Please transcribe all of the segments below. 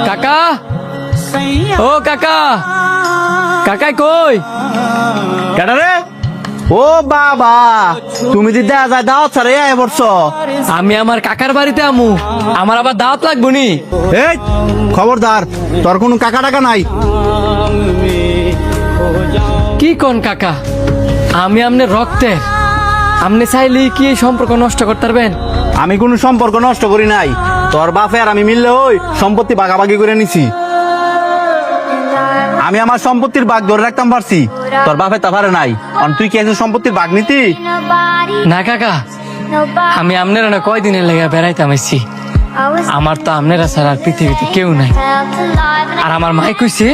কাকা, ও কাকা, কাকাই কই? কেডা রে? ও বাবা, তুমি দি দেয়া যায় দাওয়াত ছাড়া আয় পড়ছো। আমি আমার কাকার বাড়িতে আমু, আমার আবার দাওয়াত লাগবো নি। এই খবরদার, তোর কোনো কাকা টাকা নাই। কি কোন কাকা? আমি আমনে রক্তের, আমনে চাইলেই কি এই সম্পর্ক নষ্ট করতে পারবেন? আমি কোনো সম্পর্ক নষ্ট করি নাই, তোর বাপে আর আমি মিললে ওই সম্পত্তি ভাগাভাগি করে নিছি। আমি আমার সম্পত্তির ভাগ ধরে রাখতাম পারছি, তোর বাপে তা পারে নাই। আর তুই কি একজন সম্পত্তির ভাগ নিতি? না কাকা, আমি আমনেরা না কয়দিনের লেগে বেড়াইতে আইছি। আমার তো আমনেরা ছাড়া আর পৃথিবীতে কেউ নাই। আর আমার মাই কইছে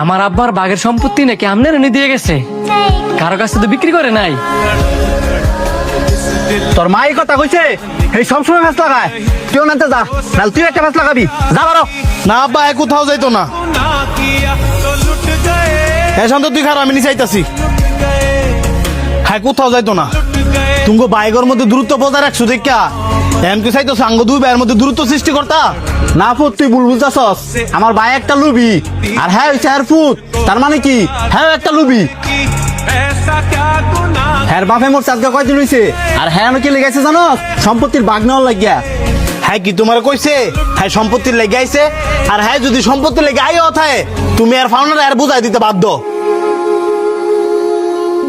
আমার আব্বার বাঘের সম্পত্তি নাকি আমনেরা নিয়ে দিয়ে গেছে, কারো কাছে তো বিক্রি করে নাই। তোর মা এই কথা কইছে? এই সবসময় ফ্যাস লাগায়, কেউ নাতে যা, নাহলে তুই একটা ফ্যাস লাগাবি। যা বারো। না আব্বা, এ কোথাও যাইতো না। হ্যাঁ শান্ত, তুই খারাপ, আমি নিচে আইতাছি। হ্যাঁ কোথাও যাইতো না। তুমি বাইকের মধ্যে দূরত্ব বজায় রাখছো দেখা এম তুই চাইতো সাঙ্গ দুই ভাইয়ের মধ্যে দূরত্ব সৃষ্টি করতা। না ফুট, তুই ভুল বুঝতেছস। আমার ভাই একটা লুবি আর হ্যাঁ হইছে আর ফুট, তার মানে কি হ্যাঁ একটা লুবি। হ্যাঁ বাপে মোর চাঁদকে কয়দিন হইছে, আর হ্যাঁ কি লেগেছে জানো? সম্পত্তির ভাগ নেওয়ার লাগিয়া। হ্যাঁ কি তোমার কইছে হ্যাঁ সম্পত্তির লেগে আইছে? আর হ্যাঁ যদি সম্পত্তির লেগে আই অথায় তুমি আর ফাউন্ডার আর বুঝাই দিতে বাধ্য।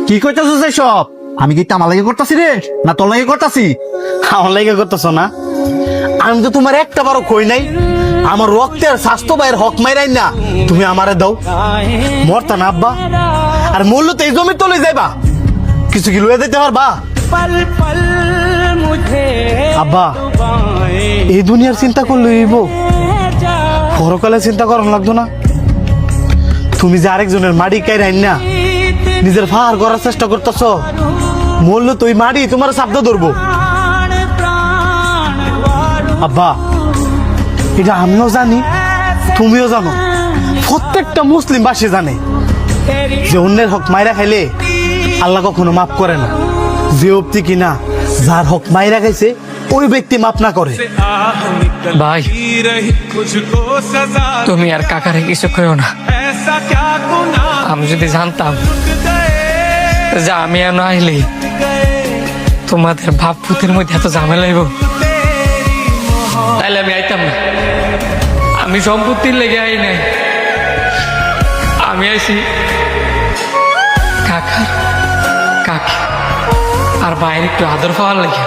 কি কইতাছস এসব? আমি কি আমার লাগে করতাছি রে, না তোর লাগে করতাছি? আমার লেগে করতেছ না? আমি তো তোমার একটা বারো কই নাই। আমার রক্তের স্বাস্থ্য ভাইয়ের হক মাইরাই না তুমি আমারে দাও। মরতা না আব্বা, আর মূল্য তো এই জমি তলে যাইবা, কিছু কি লয়ে দিতে পারবা? আব্বা, এই দুনিয়ার চিন্তা করলে হইব, পরকালে চিন্তা করার লাগতো না? তুমি যে আরেকজনের মাটি কাইরাইন না নিজের ফার করার চেষ্টা করতেছ, মূল্য তো ওই মাটি তোমার শব্দ ধরবো। আব্বা, এটা আমিও জানি, তুমিও জানো, প্রত্যেকটা মুসলিম বাসী জানে যে অন্যের হক মাইরা খাইলে আল্লাহ কখনো মাফ করে না। যে অব্দি কিনা যার হক মাইরা খাইছে ওই ব্যক্তি মাফ না করে। ভাই, তুমি আর কাকারে কিছু কইও না। আমি যদি জানতাম যে আমি আর না আইলে তোমাদের ভাব পুতির মধ্যে এত ঝামেলা হইব, তাইলে আমি আইতাম না। আমি সম্পত্তির লেগে আই নাই, আমি আইছি কাকা কাকি আর বাইরে একটু আদর পাওয়ার লাগে।